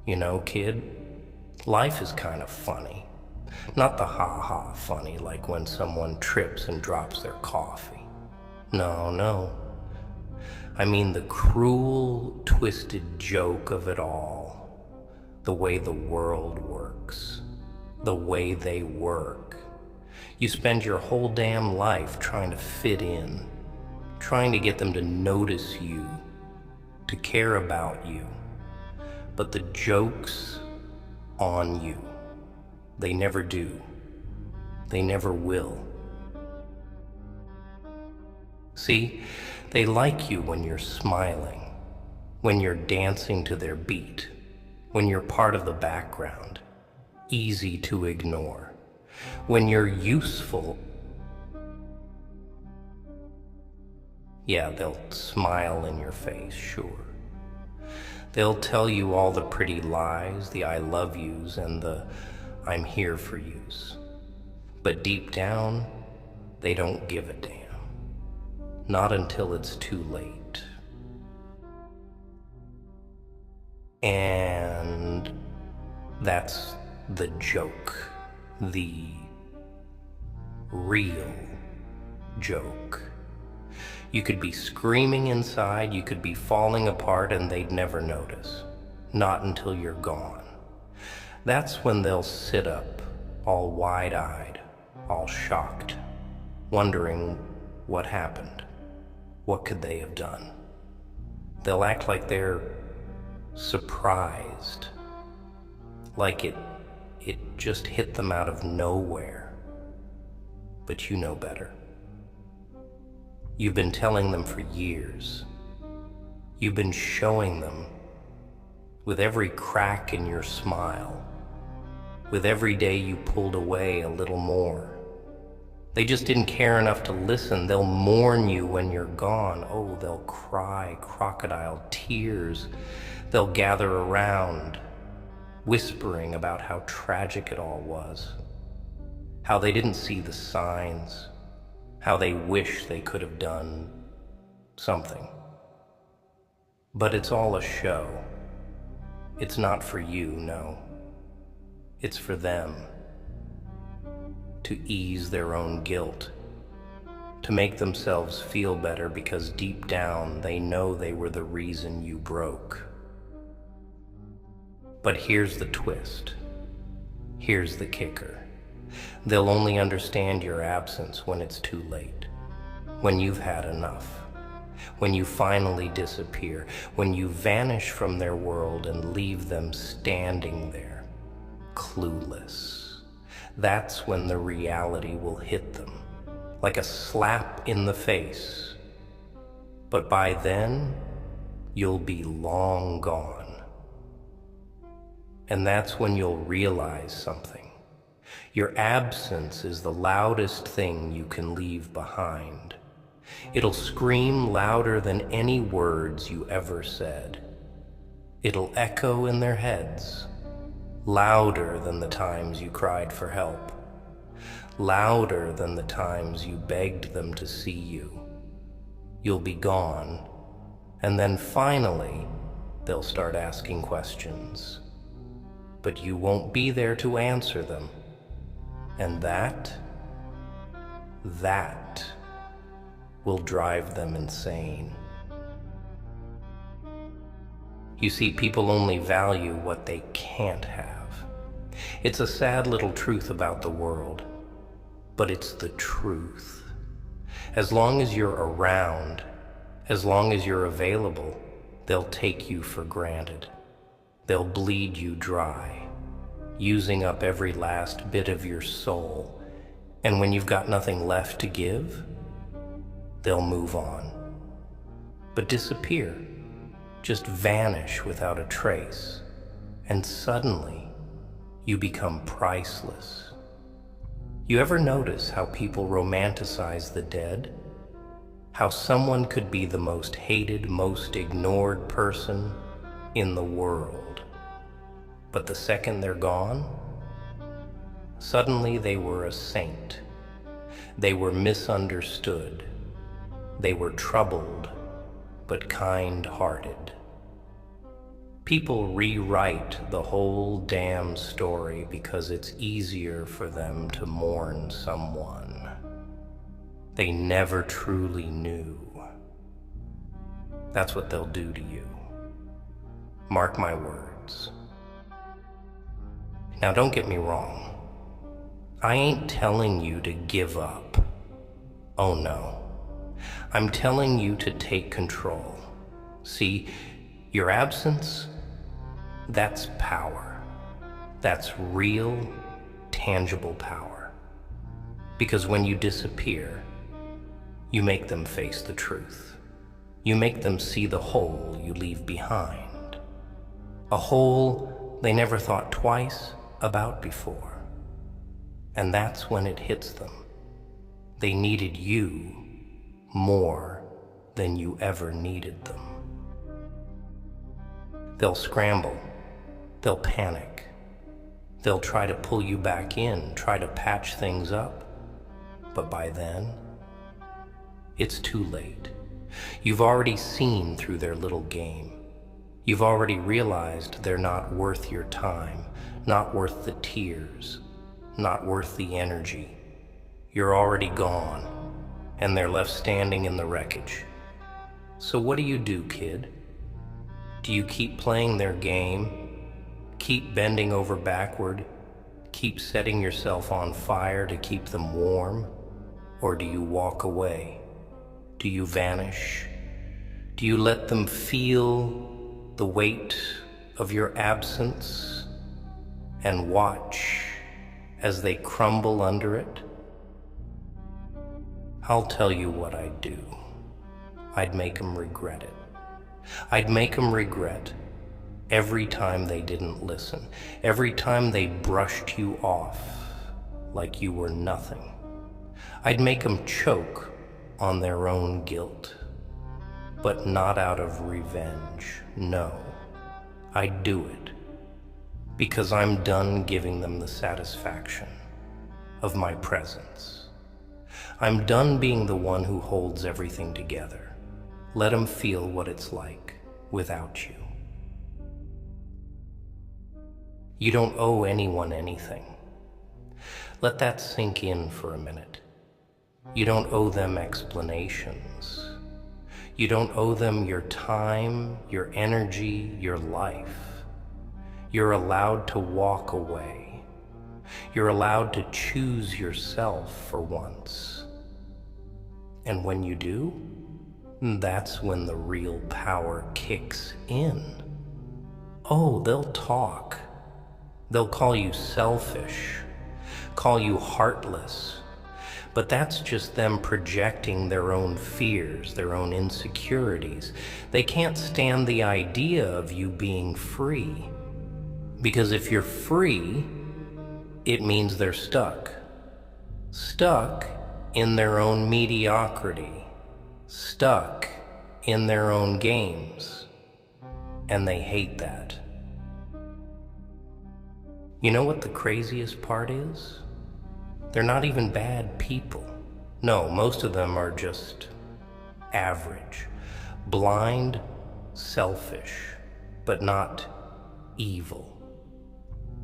You know, kid, life is kind of funny. Not the ha-ha funny like when someone trips and drops their coffee. No, no. I mean the cruel, twisted joke of it all. The way the world works. The way they work. You spend your whole damn life trying to fit in. Trying to get them to notice you. To care about you. But the joke's on you. They never do. They never will. See, they like you when you're smiling, when you're dancing to their beat, when you're part of the background, easy to ignore, when you're useful. Yeah, they'll smile in your face, sure. They'll tell you all the pretty lies, the I love yous, and the I'm here for yous. But deep down, they don't give a damn. Not until it's too late. And that's the joke. The real joke. You could be screaming inside, you could be falling apart, and they'd never notice. Not until you're gone. That's when they'll sit up, all wide-eyed, all shocked, wondering what happened. What could they have done? They'll act like they're surprised, like it just hit them out of nowhere. But you know better. You've been telling them for years. You've been showing them with every crack in your smile, with every day you pulled away a little more. They just didn't care enough to listen. They'll mourn you when you're gone. Oh, they'll cry crocodile tears. They'll gather around, whispering about how tragic it all was, how they didn't see the signs, how they wish they could have done something. But it's all a show. It's not for you, no. It's for them. To ease their own guilt. To make themselves feel better because deep down they know they were the reason you broke. But here's the twist. Here's the kicker. They'll only understand your absence when it's too late, when you've had enough, when you finally disappear, when you vanish from their world and leave them standing there, clueless. That's when the reality will hit them, like a slap in the face. But by then, you'll be long gone. And that's when you'll realize something. Your absence is the loudest thing you can leave behind. It'll scream louder than any words you ever said. It'll echo in their heads, louder than the times you cried for help, louder than the times you begged them to see you. You'll be gone, and then finally, they'll start asking questions. But you won't be there to answer them. And that will drive them insane. You see, people only value what they can't have. It's a sad little truth about the world, but it's the truth. As long as you're around, as long as you're available, they'll take you for granted. They'll bleed you dry, using up every last bit of your soul. And when you've got nothing left to give, they'll move on. But disappear, just vanish without a trace. And suddenly, you become priceless. You ever notice how people romanticize the dead? How someone could be the most hated, most ignored person in the world. But the second they're gone, suddenly they were a saint. They were misunderstood. They were troubled, but kind-hearted. People rewrite the whole damn story because it's easier for them to mourn someone they never truly knew. That's what they'll do to you. Mark my words. Now don't get me wrong. I ain't telling you to give up. Oh no. I'm telling you to take control. See, your absence, that's power. That's real, tangible power. Because when you disappear, you make them face the truth. You make them see the hole you leave behind. A hole they never thought twice about before. And that's when it hits them. They needed you more than you ever needed them. They'll scramble. They'll panic. They'll try to pull you back in, try to patch things up. But by then, it's too late. You've already seen through their little game. You've already realized they're not worth your time, not worth the tears, not worth the energy. You're already gone, and they're left standing in the wreckage. So what do, kid? Do you keep playing their game? Keep bending over backward? Keep setting yourself on fire to keep them warm? Or do you walk away? Do you vanish? Do you let them feel the weight of your absence and watch as they crumble under it? I'll tell you what I'd do. I'd make them regret it. I'd make them regret every time they didn't listen, every time they brushed you off like you were nothing. I'd make them choke on their own guilt, but not out of revenge. No, I'd do it because I'm done giving them the satisfaction of my presence. I'm done being the one who holds everything together. Let them feel what it's like without you. You don't owe anyone anything. Let that sink in for a minute. You don't owe them explanations. You don't owe them your time, your energy, your life. You're allowed to walk away. You're allowed to choose yourself for once. And when you do, that's when the real power kicks in. Oh, they'll talk. They'll call you selfish, call you heartless, but that's just them projecting their own fears, their own insecurities. They can't stand the idea of you being free, because if you're free, it means they're stuck in their own mediocrity, stuck in their own games, and they hate that. You know what the craziest part is? They're not even bad people. No, most of them are just average, blind, selfish, but not evil.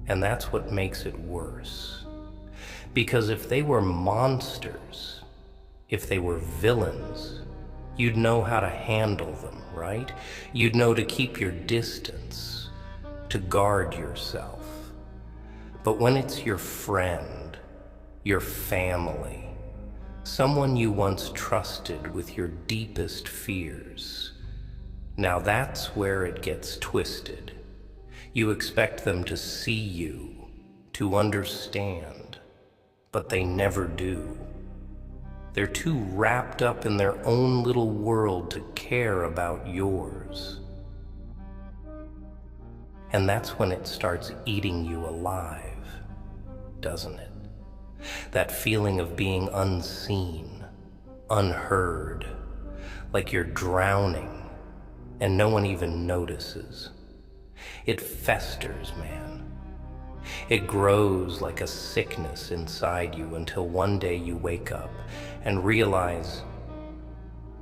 And that's what makes it worse. Because if they were monsters, if they were villains, you'd know how to handle them, right? You'd know to keep your distance, to guard yourself. But when it's your friend, your family, someone you once trusted with your deepest fears, now that's where it gets twisted. You expect them to see you, to understand, but they never do. They're too wrapped up in their own little world to care about yours. And that's when it starts eating you alive, doesn't it? That feeling of being unseen, unheard, like you're drowning and no one even notices. It festers, man. It grows like a sickness inside you until one day you wake up and realize,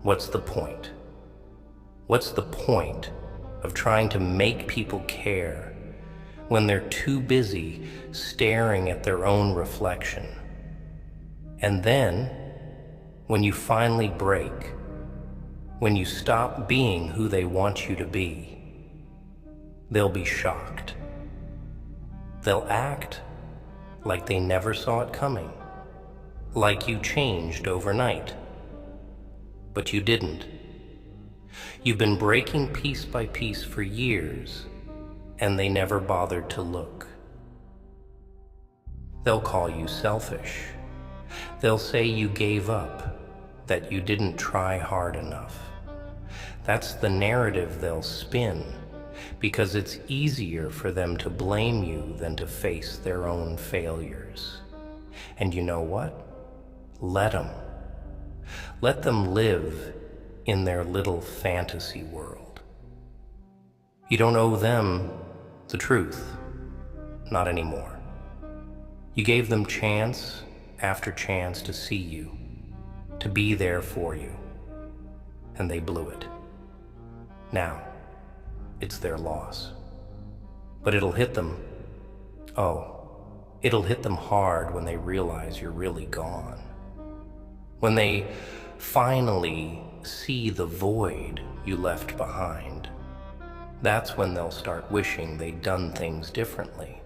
what's the point? What's the point of trying to make people care when they're too busy staring at their own reflection. And then, when you finally break, when you stop being who they want you to be, they'll be shocked. They'll act like they never saw it coming, like you changed overnight. But you didn't. You've been breaking piece by piece for years, and they never bothered to look. They'll call you selfish. They'll say you gave up, that you didn't try hard enough. That's the narrative they'll spin, because it's easier for them to blame you than to face their own failures. And you know what? Let them. Let them live in their little fantasy world. You don't owe them the truth, not anymore. You gave them chance after chance to see you, to be there for you, and they blew it. Now, it's their loss. But it'll hit them. It'll hit them hard when they realize you're really gone. When they finally see the void you left behind, that's when they'll start wishing they'd done things differently.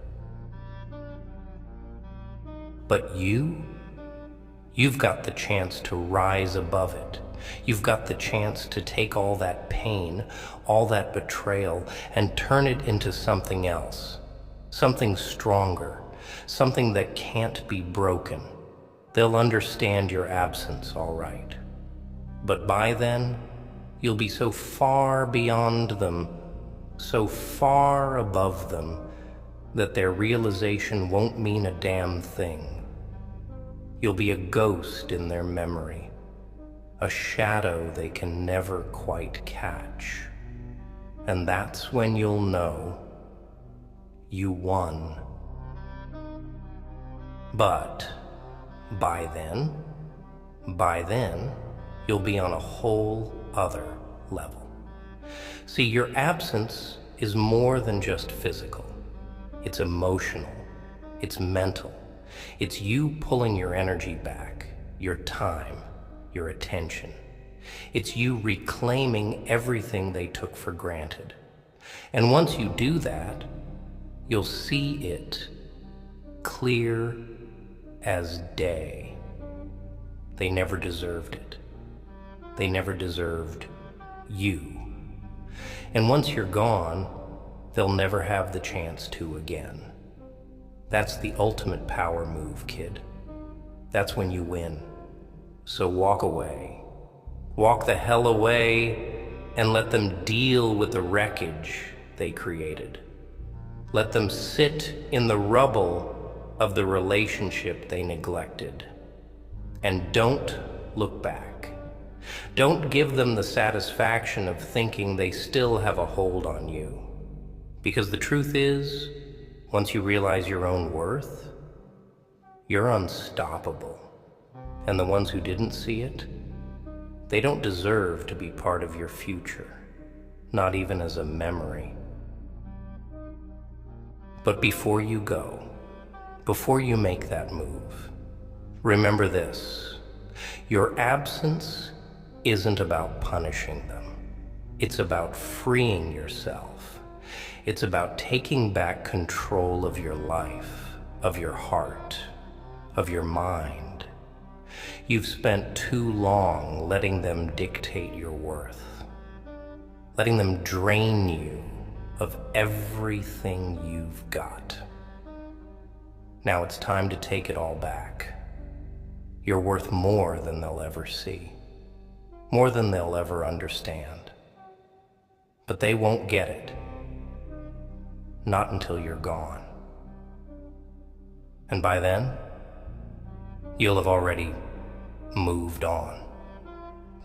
But you've got the chance to rise above it. You've got the chance to take all that pain, all that betrayal, and turn it into something else, something stronger, something that can't be broken. They'll understand your absence, all right. But by then, you'll be so far beyond them, so far above them, that their realization won't mean a damn thing. You'll be a ghost in their memory, a shadow they can never quite catch. And that's when you'll know you won. But by then, you'll be on a whole other level. See, your absence is more than just physical. It's emotional. It's mental. It's you pulling your energy back, your time, your attention. It's you reclaiming everything they took for granted. And once you do that, you'll see it clear as day. They never deserved it. They never deserved you. And once you're gone, they'll never have the chance to again. That's the ultimate power move, kid. That's when you win. So walk away. Walk the hell away and let them deal with the wreckage they created. Let them sit in the rubble of the relationship they neglected. And don't look back. Don't give them the satisfaction of thinking they still have a hold on you. Because the truth is, once you realize your own worth, you're unstoppable. And the ones who didn't see it, they don't deserve to be part of your future, not even as a memory. But before you go, before you make that move, remember this: your absence isn't about punishing them. It's about freeing yourself. It's about taking back control of your life, of your heart, of your mind. You've spent too long letting them dictate your worth, letting them drain you of everything you've got. Now it's time to take it all back. You're worth more than they'll ever see, more than they'll ever understand. But they won't get it. Not until you're gone. And by then, you'll have already moved on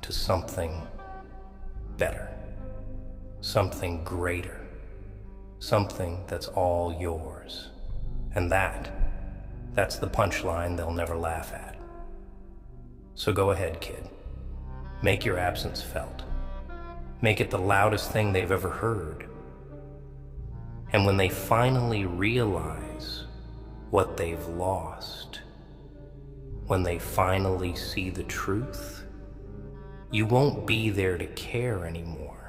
to something better, something greater, something that's all yours. And that's the punchline they'll never laugh at. So go ahead, kid. Make your absence felt. Make it the loudest thing they've ever heard. And when they finally realize what they've lost, when they finally see the truth, you won't be there to care anymore.